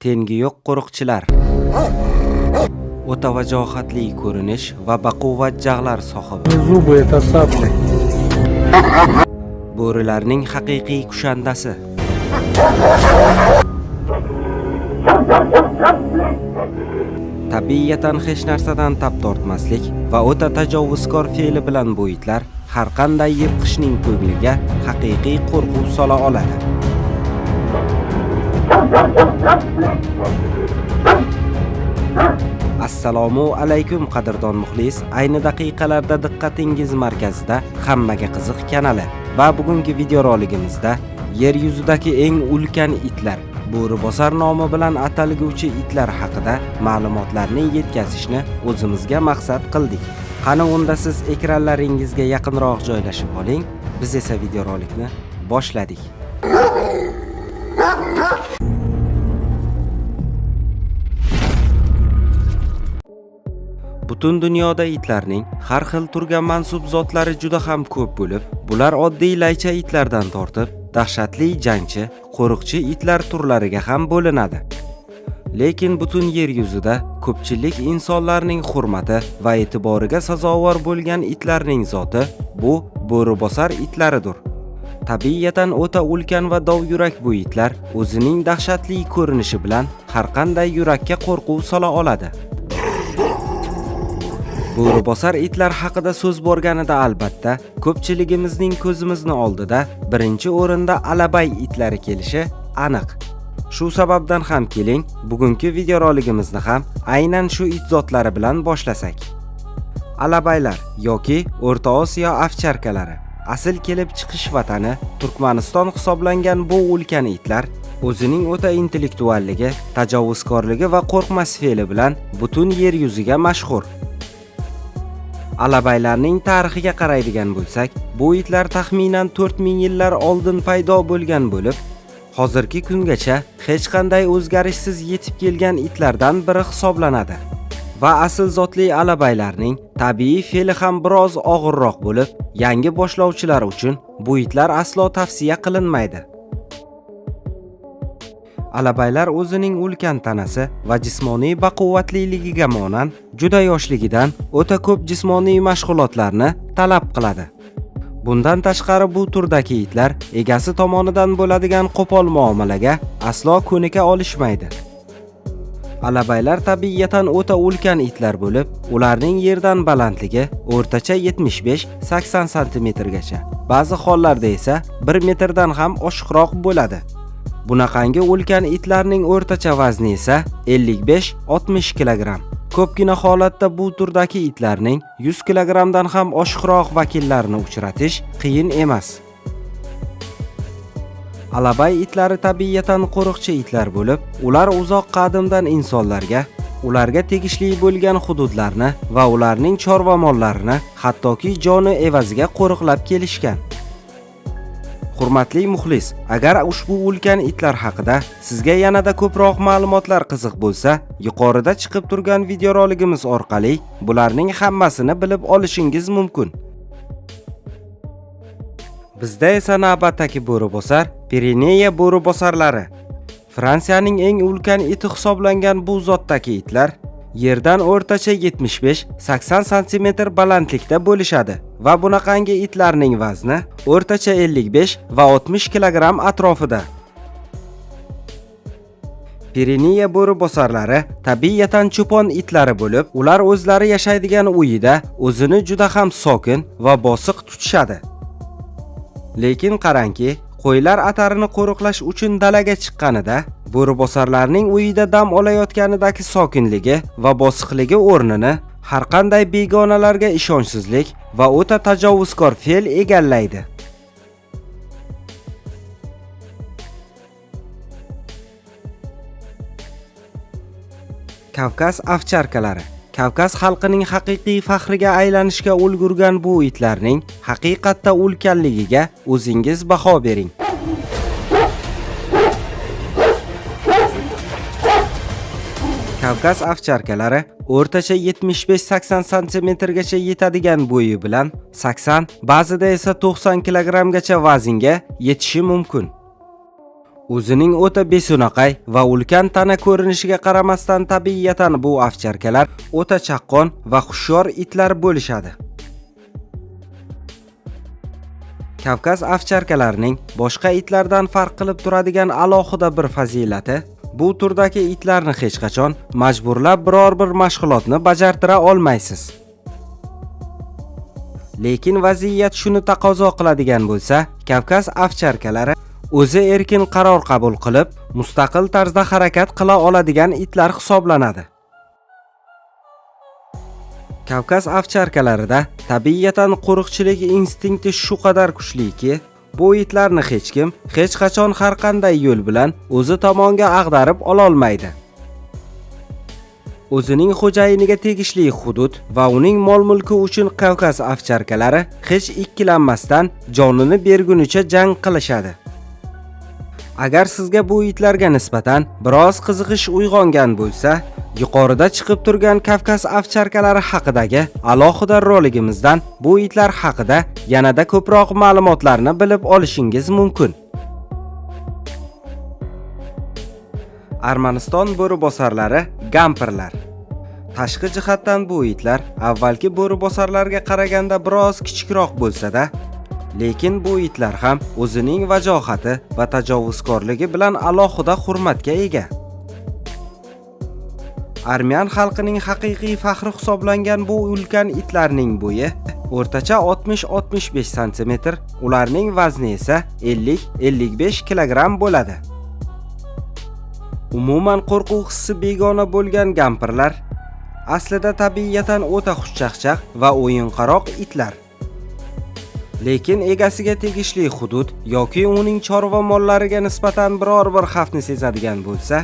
Tengi yo'q qo'riqchilar. O'ta vajohatli ko'rinish va baquvvat jag'lar sohibi. Zubы это сабли. Bo'rilarning haqiqiy kushandasi. Tabiatan hech narsadan tap tortmaslik va o'ta tajovuzkor fe'li bilan bu itlar har qanday yirtqichning ko'ngliga haqiqiy qo'rquv sola oladi. Assalomu alaykum qadrdon muxlis. Ayni daqiqalarda diqqatingiz markazida Hammaga qiziq kanali va bugungi videoroligimizda yer yuzidagi eng ulkan itlar, bo'ribosar nomi bilan atalguvchi itlar haqida ma'lumotlarni yetkazishni o'zimizga maqsad qildik. Qani unda siz ekranlaringizga yaqinroq joylashib oling. Biz esa videorolikni boshladik. Butun dunyoda itlarning har xil turga mansub zotlari juda ham ko'p bo'lib, bular oddiy laycha itlardan tortib, dahshatli jangchi, qo'riqchi itlar turlariga ham bo'linadi. Lekin butun yer yuzida ko'pchilik insonlarning hurmati va e'tiboriga sazovor bo'lgan itlarning zoti bu bo'ribosar itlaridir. Tabiatan o'ta ulkan va dovyurak bu itlar o'zining dahshatli ko'rinishi bilan har qanday yurakka qo'rquv sola oladi. Bo'ribosar itlar haqida so'z borganida albatta ko'pchiligimizning ko'zimizni oldida birinchi o'rinda alabay itlari kelishi aniq. Shu sababdan ham keling, bugungi videoroligimizni ham aynan shu it zotlari bilan boshlasak. Alabaylar yoki O'rta Osiyo ovcharkalari asl kelib chiqish vatani Turkmaniston hisoblangan bu ulkan itlar o'zining o'ta intellektualligi, tajovuzkorligi va qo'rqmas fe'li bilan butun yer yuziga mashhur. Alabaylarning tarixiga qaraydigan bo'lsak, bu itlar taxminan 4000 yillar oldin paydo bo'lgan bo'lib, hozirgi kungacha hech qanday o'zgarishsiz yetib kelgan itlardan biri hisoblanadi. Va asl zotli alabaylarning tabiiy fe'li ham biroz og'irroq bo'lib, yangi boshlovchilar uchun bu itlar aslo tavsiya qilinmaydi. Alabaylar o'zining ulkan tanasi va jismoniy baquvvatliligiga monand juda yoshligidan o'ta ko'p jismoniy mashg'ulotlarni talab qiladi. Bundan tashqari bu turdagi itlar egasi tomonidan bo'ladigan qo'pol muomalaga aslo ko'nika olishmaydi. Alabaylar tabiatan o'ta ulkan itlar bo'lib, ularning yerdan balandligi o'rtacha 75-80 sm gacha. Ba'zi hollarda esa 1 metrdan ham oshiqroq bo'ladi. Bunaqangi ulkan itlarning o'rtacha vazni esa 55-60 kg. Ko'pgina holatda bu turdagi itlarning 100 kg dan ham oshiqroq vakillarini uchratish qiyin emas. Alabay itlari tabiatan qo'riqchi itlar bo'lib, ular uzoq qadimdan insonlarga, ularga tegishli bo'lgan hududlarni va ularning chorva mollarini hattoki joni evaziga qo'riqlab kelishgan. Hurmatli muxlis, agar ushbu ulkan itlar haqida sizga yanada ko'proq ma'lumotlar qiziq bo'lsa, yuqorida chiqib turgan videoroligimiz orqali bularning hammasini bilib olishingiz mumkin. Bizda esa navbatdagi bo'ribosar Pireneya bo'ribosarlari. Fransiyaning eng ulkan iti hisoblangan bu zotdagi itlar yerdan o'rtacha 75-80 sm balandlikda bo'lishadi va bunaqangi itlarning vazni o'rtacha 55 va 60 kg atrofida. Pireneya bo'ribosarlari tabiatan cho'pon itlari bo'lib, ular o'zlari yashaydigan uyida o'zini juda ham sokin va bosiq tutishadi. Lekin qarangki, qo'ylar atarini qo'riqlash uchun dalaga chiqqanida bo'ribosarlarning uyida dam olayotganidagi sokinligi va bosiqligi o'rnini har qanday begonalarga ishonchsizlik va o'ta tajovuzkor fe'l egallaydi. Kavkaz ovcharkalari. Kavkaz xalqining haqiqiy faxriga aylanishga ulgurgan bu itlarning haqiqatda ulkanligiga o'zingiz baho bering. Kavkaz ovcharkalari o'rtacha 75-80 sm gacha yetadigan bo'yi bilan 80, ba'zida esa 90 kg gacha vaznga yetishi mumkin. O'zining o'ta besunaqay va ulkan tana ko'rinishiga qaramasdan tabiiyatan bu ovcharkalar o'ta chaqqon va hushyor itlar bo'lishadi. Kavkaz ovcharkalarining boshqa itlardan farq qilib turadigan alohida bir fazilati, bu turdagi itlarni hech qachon majburlab biror bir mashg'ulotni bajartira olmaysiz. Lekin vaziyat shuni taqozo qiladigan bo'lsa, Kavkaz ovcharkalari o'zi erkin qaror qabul qilib, mustaqil tarzda harakat qila oladigan itlar hisoblanadi. Kavkaz ovcharkalarida tabiiyatan qo'riqchilik instinkti shu qadar kuchliki, bu itlarni hech kim hech qachon har qanday yo'l bilan o'zi tomonga ag'darib ola olmaydi. O'zining xo'jayiniga tegishli hudud va uning mol-mulki uchun Kavkaz ovcharkalari hech ikkilanmasdan jonini bergunicha jang qilishadi. Agar sizga bu itlarga nisbatan biroz qiziqish uyg'ongan bo'lsa, yuqorida chiqib turgan Kavkaz ovcharkalari haqidagi alohida roligimizdan bu itlar haqida yanada ko'proq ma'lumotlarni bilib olishingiz mumkin. Armaniston bo'ribosarlari gamperlar. Tashqi jihatdan bu itlar avvalgi bo'ribosarlarga qaraganda biroz kichikroq bo'lsa-da, lekin bu itlar ham o'zining vajohati va tajovuzkorligi bilan alohida hurmatga ega. Armiyan xalqining haqiqiy faxri hisoblangan bu ulkan itlarning bo'yi o'rtacha 60-65 sm, ularning vazni esa 50-55 kg bo'ladi. Umuman qo'rquv hissi begona bo'lgan gamperlar aslida tabiiyatan o'ta xushchaqchaq va o'yinqaroq itlar. Lekin egasiga tegishli hudud yoki uning chorva mollariga nisbatan biror bir xavfni sezadigan bo'lsa,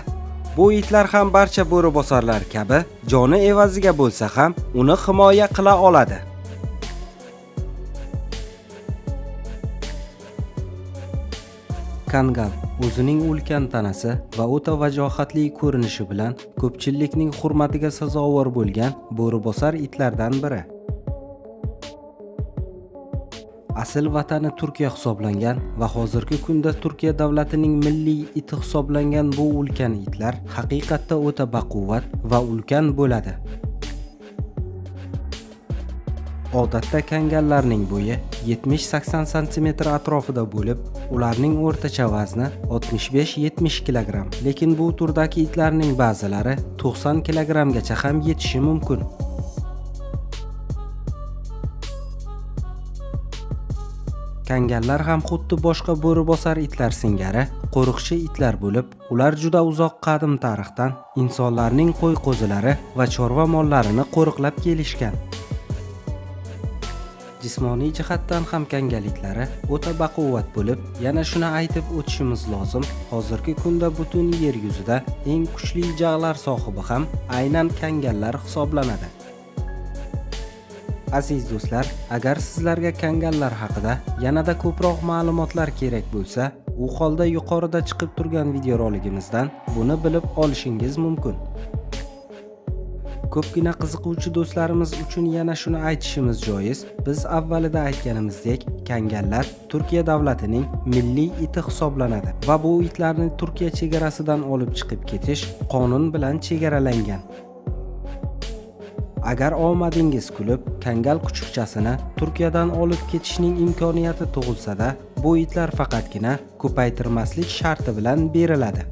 bu itlar ham barcha bo'ribosarlar kabi joni evaziga bo'lsa ham uni himoya qila oladi. Kangal o'zining ulkan tanasi va o'ta vajohatli ko'rinishi bilan ko'pchilikning hurmatiga sazovor bo'lgan bo'ribosar itlardan biri. Asl vatani Turkiya hisoblangan va hozirgi kunda Turkiya davlatining milliy iti hisoblangan bu ulkan itlar haqiqatda o'ta baquvvat va ulkan bo'ladi. Odatda kangallarning bo'yi 70-80 cm atrofida bo'lib, ularning o'rtacha vazni 65-70 kg. Lekin bu turdagi itlarning ba'zilari 90 kg gacha ham yetishi mumkin. Kangallar ham xuddi boshqa bo'ribosar itlar singari qo'riqchi itlar bo'lib, ular juda uzoq qadim tarixdan insonlarning qo'y-qo'zilari va chorva mollarini qo'riqlab kelishgan. Jismoniy jihatdan ham kangal itlari o'ta baquvvat bo'lib, yana shuni aytib o'tishimiz lozim, hozirgi kunda butun yer yuzida eng kuchli jag'lar sohibi ham aynan kangallar hisoblanadi. Aziz do'stlar, agar sizlarga kangallar haqida yanada ko'proq ma'lumotlar kerak bo'lsa, u holda yuqorida chiqib turgan videoroligimizdan buni bilib olishingiz mumkin. Ko'pgina qiziquvchi do'stlarimiz uchun yana shuni aytishimiz joiz. Biz avvalida aytganimizdek, kangallar Turkiya davlatining milliy iti hisoblanadi va bu itlarni Turkiya chegarasidan olib chiqib ketish qonun bilan chegaralangan. Agar omadingiz kulib, kangal kuchukchasini Turkiyadan olib ketishning imkoniyati tug'ilsa-da, bu itlar faqatgina ko'paytirmaslik sharti bilan beriladi.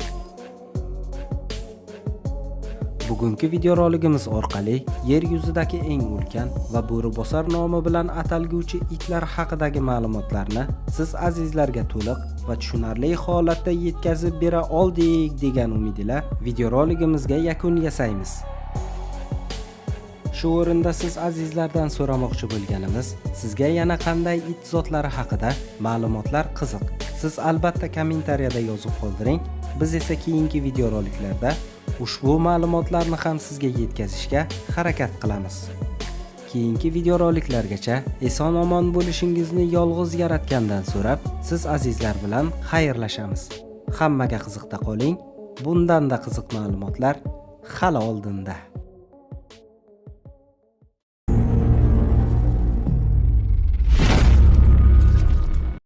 Bugungi videoroligimiz orqali yer yuzidagi eng ulkan va bo'ribosar nomi bilan atalguvchi itlar haqidagi ma'lumotlarni siz azizlarga to'liq va tushunarli holatda yetkazib bera oldik degan umid bilan videoroligimizga yakun yasaymiz. Shu o'rinda siz azizlardan so'ramoqchi bo'lganimiz, sizga yana qanday it zotlari haqida ma'lumotlar qiziq? Siz albatta kommentariyada yozib qoldiring. Biz esa keyingi videoroliklarda ushbu ma'lumotlarni ham sizga yetkazishga harakat qilamiz. Keyingi videoroliklargacha eson-omon bo'lishingizni yolg'iz yaratgandan so'rab, siz azizlar bilan xayrlashamiz. Hammaga qiziqda qoling. Bundan da qiziq ma'lumotlar hali oldinda.